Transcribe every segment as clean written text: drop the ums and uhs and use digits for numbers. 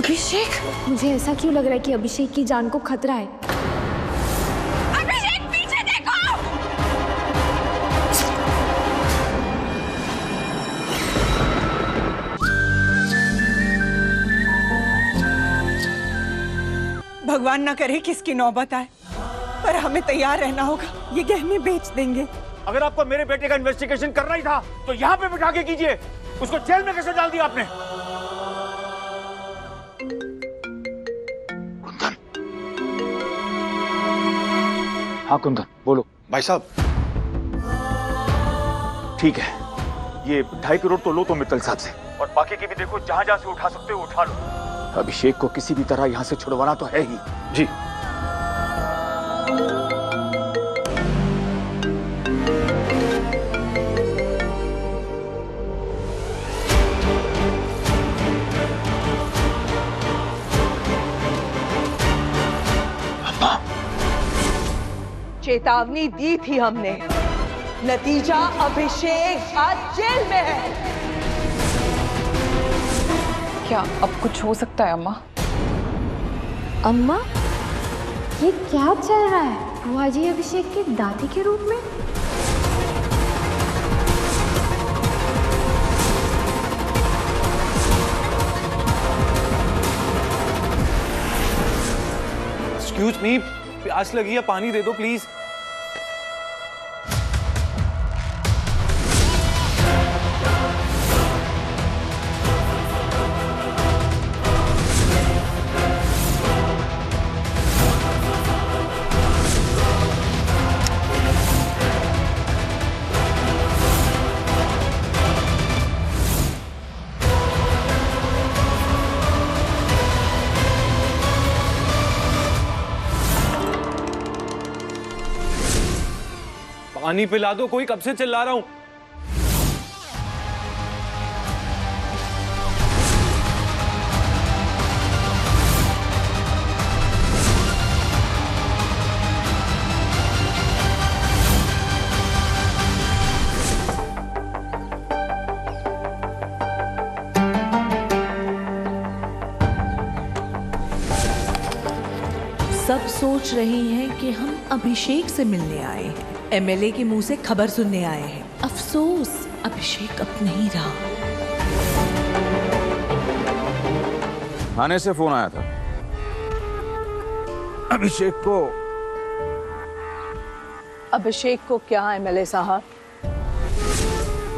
अभिषेक, मुझे ऐसा क्यों लग रहा है कि अभिषेक की जान को खतरा है? अभिषेक पीछे देखो। भगवान ना करे कि इसकी नौबत आए, पर हमें तैयार रहना होगा। ये गहने बेच देंगे। अगर आपको मेरे बेटे का इन्वेस्टिगेशन करना ही था तो यहाँ पे बिठा के कीजिए। उसको जेल में कैसे डाल दिया आपने? कुंदन। हाँ कुंदन, बोलो। भाई साहब, ठीक है, ये 2.5 करोड़ तो लो तो मित्तल साहब से, और बाकी की भी देखो, जहाँ जहाँ से उठा सकते हो उठा लो। अभिषेक को किसी भी तरह यहाँ से छुड़वाना तो है ही। जी। चेतावनी दी थी हमने, नतीजा अभिषेक आज जेल में है। क्या अब कुछ हो सकता है अम्मा? अम्मा, ये क्या चल रहा है? बुआ जी अभिषेक के दादी के रूप में? एक्सक्यूज मी, प्यास लगी है, पानी दे दो प्लीज। पानी पिला दो, कोई कब से चिल्ला रहा हूं। सब सोच रही हैं कि हम अभिषेक से मिलने आए हैं, एमएलए के मुंह से खबर सुनने आए हैं। अफसोस, अभिषेक अब नहीं रहा। थाने से फोन आया था। अभिषेक को क्या एमएलए साहब?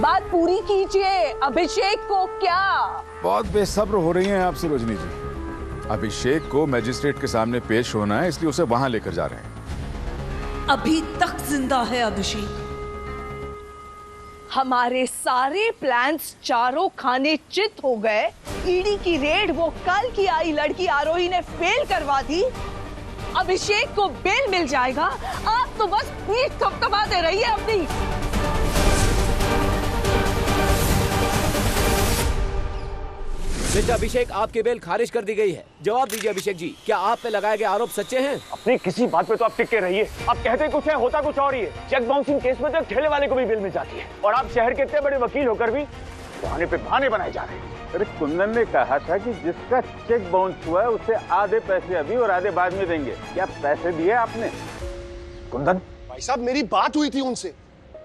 बात पूरी कीजिए। अभिषेक को क्या? बहुत बेसब्र हो रही हैं आप सरोजनी जी। अभिषेक को मजिस्ट्रेट के सामने पेश होना है, इसलिए उसे वहां लेकर जा रहे हैं। अभी तक जिंदा है अभिषेक। हमारे सारे प्लान्स चारों खाने चित हो गए। ईडी की रेड वो कल की आई लड़की आरोही ने फेल करवा दी। अभिषेक को बेल मिल जाएगा। आप तो बस पीठ थपथपाते रहिए अपनी। मिस्टर अभिषेक, आपकी बेल खारिज कर दी गई है। जवाब दीजिए अभिषेक जी, क्या आप पे लगाए गए आरोप सच्चे हैं? अपनी किसी बात पे तो आप टिके रहिए। आप कहते कुछ है, होता कुछ और ही है। चेक बाउंसिंग केस में तो ठेले वाले को भी बेल मिल जाती है, और आप शहर के इतने बड़े वकील होकर भी बहाने पे बहाने बनाए जा रहे हैं। अरे कुंदन ने कहा था कि जिसका चेक बाउंस हुआ है उसे आधे पैसे अभी और आधे बाद में देंगे। क्या पैसे दिए आपने? कुंदन भाई साहब, मेरी बात हुई थी उनसे,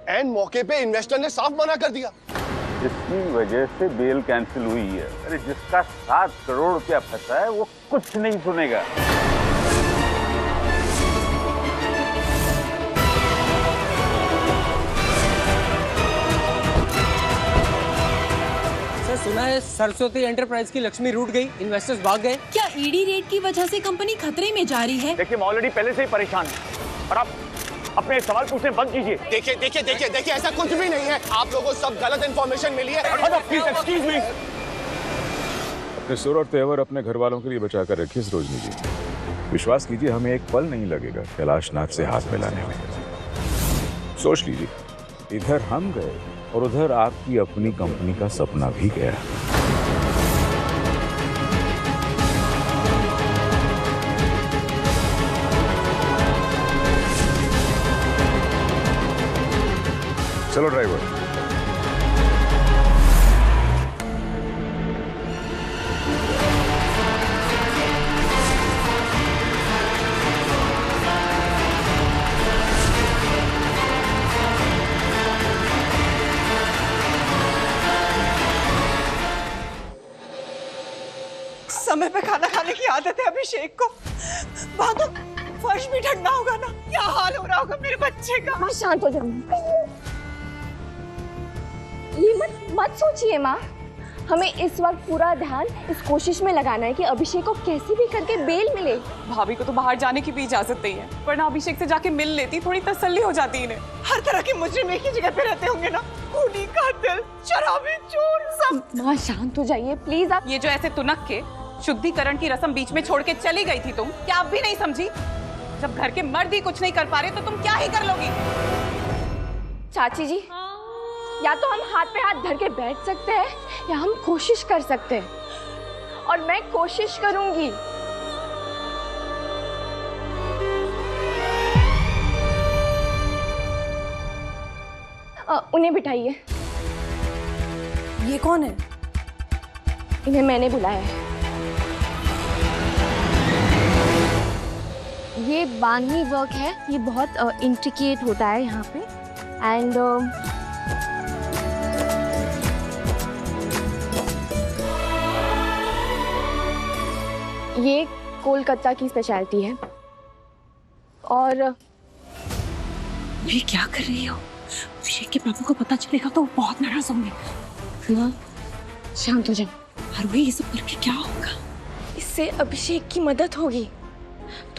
एंड मौके पे इन्वेस्टर ने साफ मना कर दिया। जिसकी वजह से बेल कैंसिल हुई है। अरे जिसका 7 करोड़ रुपया फंसा है वो कुछ नहीं सुनेगा। सर, सुना है सरस्वती एंटरप्राइज की लक्ष्मी रूठ गई, इन्वेस्टर्स भाग गए। क्या ईडी रेड की वजह से कंपनी खतरे में जा रही है? देखिए, मैं ऑलरेडी पहले से ही परेशान हूँ, और आप अपने सवाल पूछने बंद कीजिए। देखिए, ऐसा कुछ भी नहीं है। आप लोगों को सब गलत इंफॉर्मेशन मिली है। Excuse me. अपने सुर और तेवर अपने घर वालों के लिए बचा कर रखिए सरोजनी जी। विश्वास कीजिए, हमें एक पल नहीं लगेगा कैलाशनाथ से हाथ मिलाने में। सोच लीजिए, इधर हम गए और उधर आपकी अपनी कंपनी का सपना भी गया। चलो ड्राइवर। समय पे खाना खाने की आदत है अभिषेक को। वहां तो फर्श भी ढकना होगा ना। क्या हाल हो रहा होगा मेरे बच्चे का। माँ शांत हो जाओ। ये मत सोचिए माँ। हमें इस वक्त पूरा ध्यान इस कोशिश में लगाना है कि अभिषेक को कैसे भी करके बेल मिले। भाभी को तो बाहर जाने की भी इजाजत नहीं है, वरना अभिषेक से जाके मिल लेती, थोड़ी तसल्ली हो जाती इन्हें। हर तरह के मुजरिम एक ही जगह पे रहते होंगे ना, खूनी, कातिल, शराबी, चोर, सब। माँ शांत हो जाइए प्लीज। आप ये जो ऐसे तुनक के शुद्धिकरण की रस्म बीच में छोड़ के चली गई थी तुम, क्या आप भी नहीं समझी? जब घर के मर्द ही कुछ नहीं कर पा रहे तो तुम क्या ही कर लोगी? चाची जी, या तो हम हाथ पे हाथ धर के बैठ सकते हैं या हम कोशिश कर सकते हैं, और मैं कोशिश करूंगी। उन्हें बिठाइए। ये कौन है? इन्हें मैंने बुलाया है। ये बांधनी वर्क है, ये बहुत इंट्रिकेट होता है यहाँ पे। एंड ये कोलकाता की स्पेशलिटी है। और ये क्या कर रही हो? अभिषेक के पापा को पता चलेगा तो वो बहुत नाराज होंगे। माँ शांत हो जाओ। आरोही, ये सब करके क्या होगा? इससे अभिषेक की मदद होगी।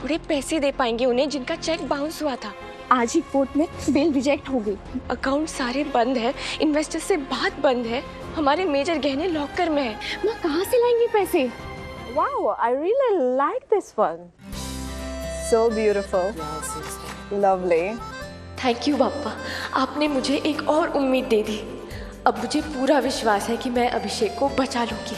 थोड़े पैसे दे पाएंगे उन्हें जिनका चेक बाउंस हुआ था। आज ही कोर्ट में बेल रिजेक्ट हो गई। अकाउंट सारे बंद है, इन्वेस्टर से बात बंद है, हमारे मेजर गहने लॉकर में है। माँ कहाँ से लाएंगे पैसे? Wow, I really like this one. So beautiful. Lovely. Thank you पापा, आपने मुझे एक और उम्मीद दे दी। अब मुझे पूरा विश्वास है कि मैं अभिषेक को बचा लूंगी।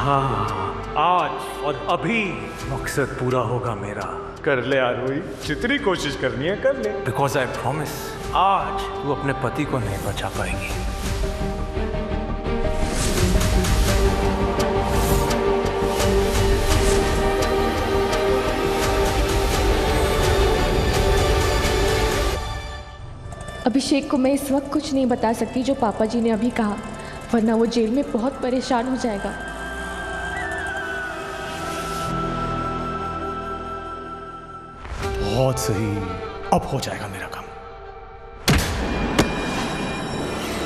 हाँ, आज और अभी मकसद पूरा होगा मेरा। कर ले आरोही, जितनी कोशिश करनी है कर ले। बिकॉज आई प्रॉमिस, आज तू अपने पति को नहीं बचा पाएगी। अभिषेक को मैं इस वक्त कुछ नहीं बता सकती जो पापा जी ने अभी कहा, वरना वो जेल में बहुत परेशान हो जाएगा। बहुत सही, अब हो जाएगा मेरा काम।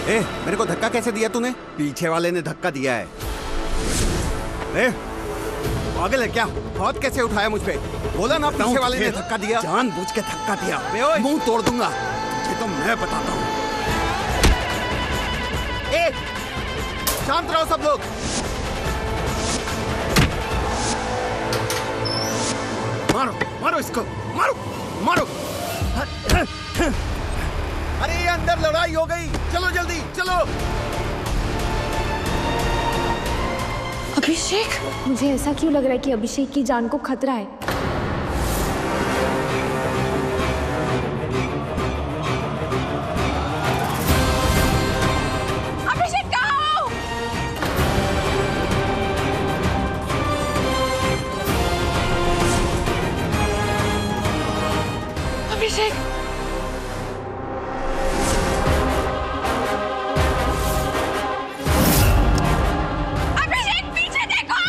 ए, मेरे को धक्का कैसे दिया तूने? पीछे वाले ने धक्का दिया है। ए, पागल है क्या? हाथ कैसे उठाया मुझ पे? बोला ना पीछे वाले ने धक्का दिया। जानबूझ के धक्का दिया। मुंह तोड़ दूंगा। तुझे तो मैं बताता हूँ। ए, शांत रहो सब लोग। मारो, मारो इसको, मारो, मारो। अरे ये अंदर लड़ाई हो गई। चलो जल्दी, चलो। अभिषेक, मुझे ऐसा क्यों लग रहा है कि अभिषेक की जान को खतरा है? अभिषेक कहाँ हो? अभिषेक, पीछे देखो।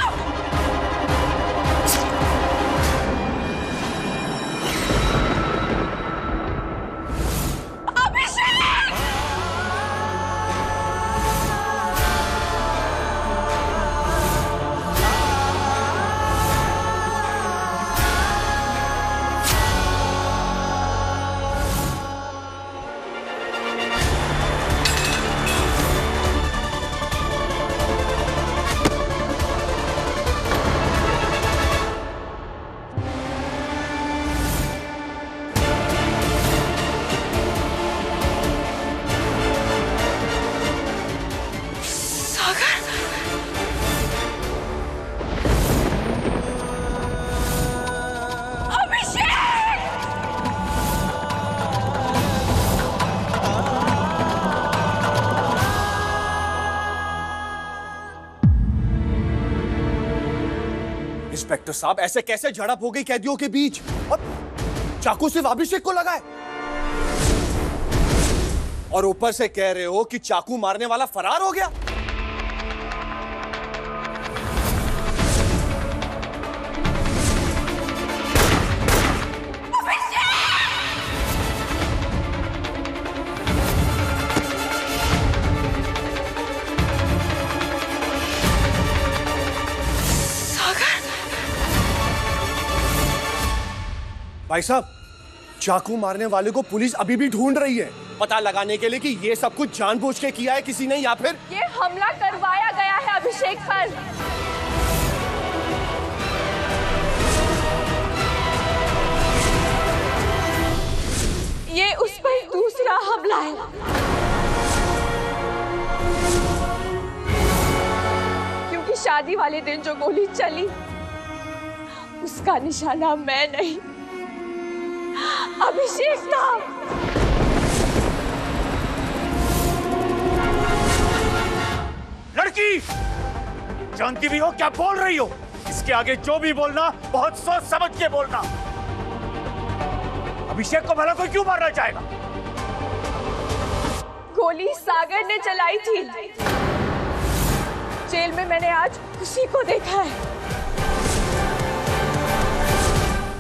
डॉक्टर साहब, ऐसे कैसे झड़प हो गई कैदियों के बीच? और चाकू सिर्फ अभिषेक को लगा है, और ऊपर से कह रहे हो कि चाकू मारने वाला फरार हो गया। भाई साहब, चाकू मारने वाले को पुलिस अभी भी ढूंढ रही है, पता लगाने के लिए कि ये सब कुछ जानबूझ के किया है किसी ने, या फिर ये हमला करवाया गया है अभिषेक पर। ये उस पर दूसरा हमला है। क्योंकि शादी वाले दिन जो गोली चली, उसका निशाना मैं नहीं, अभिषेक था। लड़की, जानती भी हो क्या बोल रही हो? इसके आगे जो भी बोलना बहुत सोच समझ के बोलना। अभिषेक को भला कोई क्यों मारना चाहेगा? गोली सागर ने चलाई थी। जेल में मैंने आज उसी को देखा है।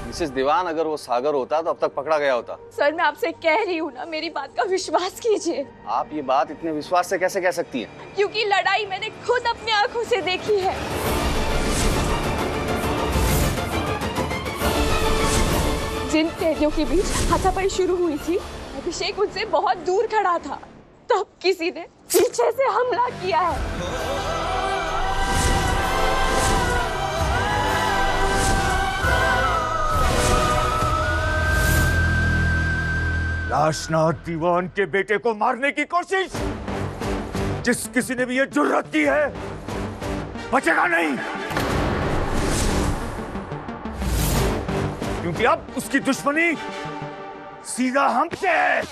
मिसेस दीवान, अगर वो सागर होता तो अब तक पकड़ा गया होता। सर, मैं आपसे कह रही हूँ ना, मेरी बात का विश्वास कीजिए। आप ये बात इतने विश्वास से कैसे कह सकती हैं? क्योंकि लड़ाई मैंने खुद अपनी आंखों से देखी है। जिन कैदियों के बीच हाथापाई शुरू हुई थी, अभिषेक उनसे बहुत दूर खड़ा था, तब किसी ने पीछे से हमला किया है। लाशनाथ दीवान के बेटे को मारने की कोशिश, जिस किसी ने भी ये जुर्रत की है, बचेगा नहीं। क्योंकि अब उसकी दुश्मनी सीधा हमसे है।